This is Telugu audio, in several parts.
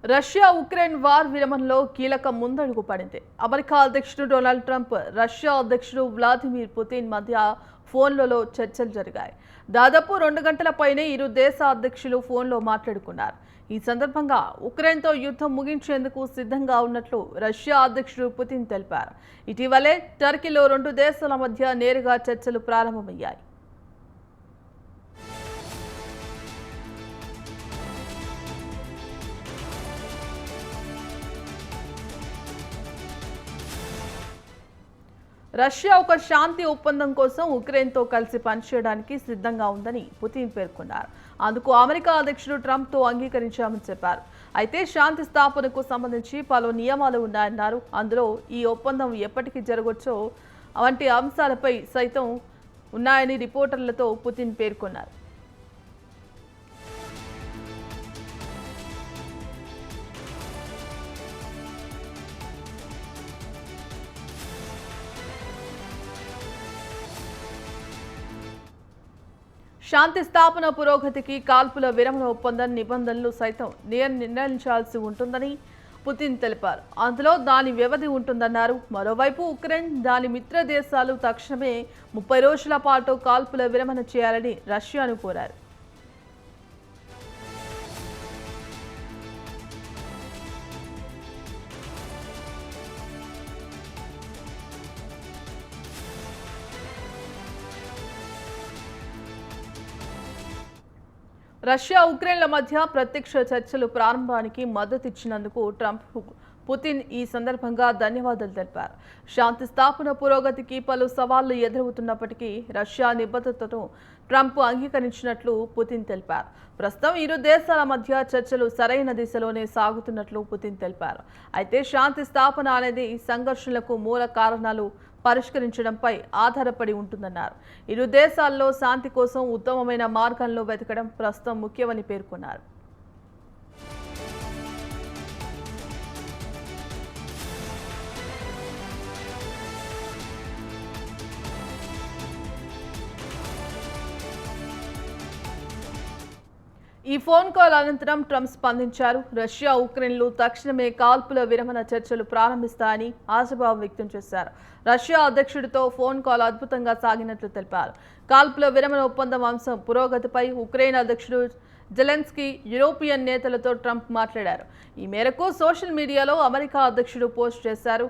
రష్యా ఉక్రెయిన్ వార్ విరమణలో కీలక ముందడుగు పడింది. అమెరికా అధ్యక్షుడు డొనాల్డ్ ట్రంప్, రష్యా అధ్యక్షుడు వ్లాదిమిర్ పుతిన్ మధ్య ఫోన్లలో చర్చలు జరిగాయి. దాదాపు 2 గంటల పైనే ఇరు దేశ అధ్యక్షులు ఫోన్లో మాట్లాడుకున్నారు. ఈ సందర్భంగా ఉక్రెయిన్తో యుద్ధం ముగించేందుకు సిద్ధంగా ఉన్నట్లు రష్యా అధ్యక్షుడు పుతిన్ తెలిపారు. ఇటీవలే టర్కీలో 2 దేశాల మధ్య నేరుగా చర్చలు ప్రారంభమయ్యాయి. రష్యా ఒక శాంతి ఒప్పందం కోసం ఉక్రెయిన్తో కలిసి పనిచేయడానికి సిద్ధంగా ఉందని పుతిన్ పేర్కొన్నారు. అందుకు అమెరికా అధ్యక్షుడు ట్రంప్తో అంగీకరించామని చెప్పారు. అయితే శాంతి స్థాపనకు సంబంధించి పలు నియమాలు ఉన్నాయన్నారు. అందులో ఈ ఒప్పందం ఎప్పటికి జరగవచ్చో వంటి అంశాలపై సైతం ఉన్నాయని రిపోర్టర్లతో పుతిన్ పేర్కొన్నారు. శాంతి స్థాపన పురోగతికి కాల్పుల విరమణ ఒప్పందం నిబంధనలు సైతం నిర్ణయించాల్సి ఉంటుందని పుతిన్ తెలిపారు. అందులో దాని వ్యవధి ఉంటుందన్నారు. మరోవైపు ఉక్రెయిన్, దాని మిత్ర దేశాలు తక్షణమే 30 రోజుల పాటు కాల్పుల విరమణ చేయాలని రష్యాను కోరారు. రష్యా ఉక్రెయిన్ల మధ్య ప్రత్యక్ష చర్చలు ప్రారంభానికి మద్దతిచ్చినందుకు ట్రంప్, పుతిన్ ఈ సందర్భంగా ధన్యవాదాలు తెలిపారు. శాంతి స్థాపన పురోగతికి పలు సవాళ్లు ఎదురవుతున్నప్పటికీ రష్యా నిబద్ధతను ట్రంప్ అంగీకరించినట్లు పుతిన్ తెలిపారు. ప్రస్తుతం ఇరు దేశాల మధ్య చర్చలు సరైన దిశలోనే సాగుతున్నట్లు పుతిన్ తెలిపారు. అయితే శాంతి స్థాపన అనేది సంఘర్షణలకు మూల కారణాలు పరిష్కరించడంపై ఆధారపడి ఉంటుందన్నారు. ఇరు దేశాల్లో శాంతి కోసం ఉత్తమమైన మార్గాలను వెతకడం ప్రస్తుతం ముఖ్యమని పేర్కొన్నారు. ఈ ఫోన్ కాల్ అనంతరం ట్రంప్ స్పందించారు. రష్యా, ఉక్రెయిన్లు తక్షణమే కాల్పుల విరమణ చర్చలు ప్రారంభిస్తాయని ఆశాభావం వ్యక్తం చేశారు. రష్యా అధ్యక్షుడితో ఫోన్ కాల్ అద్భుతంగా సాగినట్లు తెలిపారు. కాల్పుల విరమణ ఒప్పందం అంశం పురోగతిపై ఉక్రెయిన్ అధ్యక్షుడు జెలెన్స్కీ, యూరోపియన్ నేతలతో ట్రంప్ మాట్లాడారు. ఈ మేరకు సోషల్ మీడియాలో అమెరికా అధ్యక్షుడు పోస్ట్ చేశారు.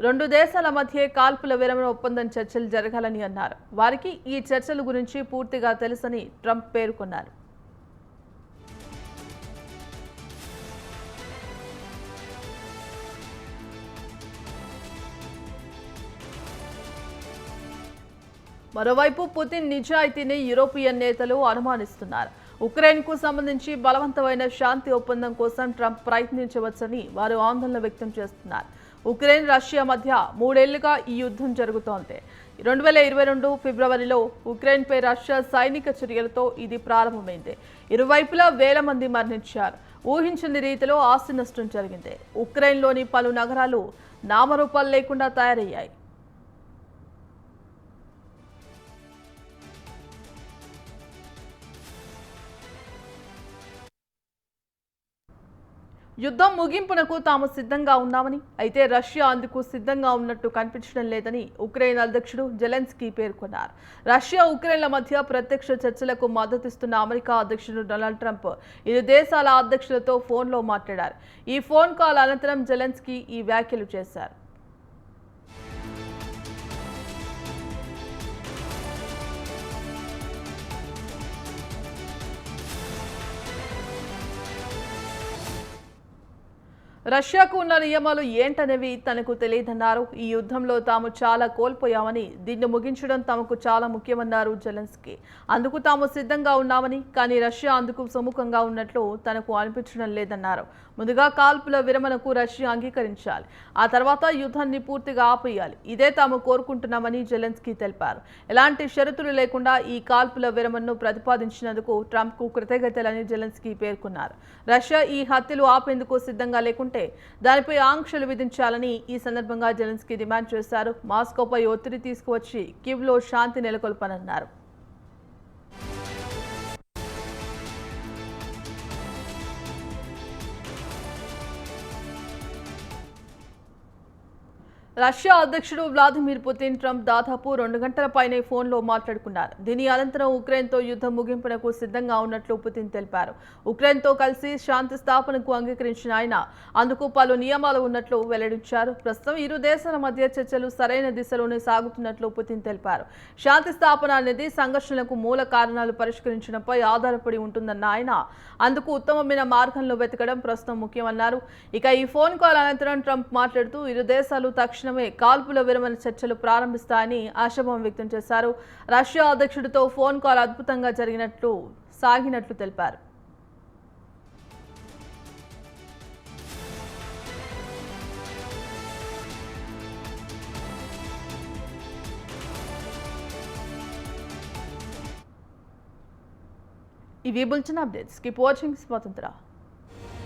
2 దేశాల మధ్య కాల్పుల విరమణ ఒప్పందం చర్చలు జరగాలని అన్నారు. వారికి ఈ చర్చల గురించి పూర్తిగా తెలుసని ట్రంప్ పేర్కొన్నారు. మరోవైపు పుతిన్ నిజాయితీని యూరోపియన్ నేతలు అనుమానిస్తున్నారు. ఉక్రెయిన్కు సంబంధించి బలవంతమైన శాంతి ఒప్పందం కోసం ట్రంప్ ప్రయత్నించవచ్చని వారు ఆందోళన వ్యక్తం చేస్తున్నారు. ఉక్రెయిన్, రష్యా మధ్య 3 ఏళ్లుగా ఈ యుద్ధం జరుగుతోంది. 2022 ఫిబ్రవరిలో ఉక్రెయిన్పై రష్యా సైనిక చర్యలతో ఇది ప్రారంభమైంది. ఇరువైపులా వేల మంది మరణించారు. ఊహించని రీతిలో ఆస్తి నష్టం జరిగింది. ఉక్రెయిన్లోని పలు నగరాలు నామరూపాలు లేకుండా తయారయ్యాయి. యుద్ధం ముగింపునకు తాము సిద్ధంగా ఉన్నామని, అయితే రష్యా అందుకు సిద్ధంగా ఉన్నట్టు కనిపించడం లేదని ఉక్రెయిన్ అధ్యక్షుడు జెలెన్స్కీ పేర్కొన్నారు. రష్యా, ఉక్రెయిన్ల మధ్య ప్రత్యక్ష చర్చలకు మద్దతిస్తున్న అమెరికా అధ్యక్షుడు డొనాల్డ్ ట్రంప్ ఇరు దేశాల అధ్యక్షులతో ఫోన్లో మాట్లాడారు. ఈ ఫోన్ కాల్ అనంతరం జెలెన్స్కీ ఈ వ్యాఖ్యలు చేశారు. రష్యాకు ఉన్న నియమాలు ఏంటనేవి తనకు తెలియదన్నారు. ఈ యుద్ధంలో తాము చాలా కోల్పోయామని, దీన్ని ముగించడం తమకు చాలా ముఖ్యమన్నారు జెలెన్స్కీ. అందుకు తాము సిద్ధంగా ఉన్నామని, కానీ రష్యా అందుకు సుముఖంగా ఉన్నట్లు తనకు అనిపించడం లేదన్నారు. ముందుగా కాల్పుల విరమణకు రష్యా అంగీకరించాలి, ఆ తర్వాత యుద్ధాన్ని పూర్తిగా ఆపేయాలి. ఇదే తాము కోరుకుంటున్నామని జెలెన్స్కీ తెలిపారు. ఎలాంటి షరతులు లేకుండా ఈ కాల్పుల విరమణను ప్రతిపాదించినందుకు ట్రంప్కు కృతజ్ఞతలని జెలెన్స్కీ పేర్కొన్నారు. రష్యా ఈ హత్యలు ఆపేందుకు సిద్ధంగా లేకుంటే దానిపై ఆంక్షలు విధించాలని ఈ సందర్భంగా జెలెన్స్కీ డిమాండ్ చేశారు. మాస్కోపై ఒత్తిడి తీసుకువచ్చి కీవ్లో శాంతి నెలకొల్పనన్నారు. రష్యా అధ్యక్షుడు వ్లాదిమిర్ పుతిన్ ట్రంప్ దాదాపు 2 గంటల పైనే ఫోన్లో మాట్లాడుకున్నారు. దీని అనంతరం ఉక్రెయిన్తో యుద్ధం ముగింపునకు సిద్ధంగా ఉన్నట్లు పుతిన్ తెలిపారు. ఉక్రెయిన్తో కలిసి శాంతి స్థాపనకు అంగీకరించిన ఆయన అందుకు పలు నియమాలు ఉన్నట్లు వెల్లడించారు. ప్రస్తుతం ఇరు దేశాల మధ్య చర్చలు సరైన దిశలోనే సాగుతున్నట్లు పుతిన్ తెలిపారు. శాంతి స్థాపన అనేది సంఘర్షణలకు మూల కారణాలు పరిష్కరించడంపై ఆధారపడి ఉంటుందన్న ఆయన అందుకు ఉత్తమమైన మార్గంలో వెతకడం ప్రస్తుతం ముఖ్యమన్నారు. ఇక ఈ ఫోన్ కాల్ అనంతరం ట్రంప్ మాట్లాడుతూ ఇరు దేశాలు తక్షణమే కాల్పుల విరమణ చర్చలు ప్రారంభిస్తాయని ఆశాభావం వ్యక్తం చేశారు. రష్యా అధ్యక్షుడితో ఫోన్ కాల్ అద్భుతంగా సాగినట్లు తెలిపారు. ఇవి బులెటిన్ అప్డేట్స్. కీప్ వాచింగ్ స్వతంత్ర.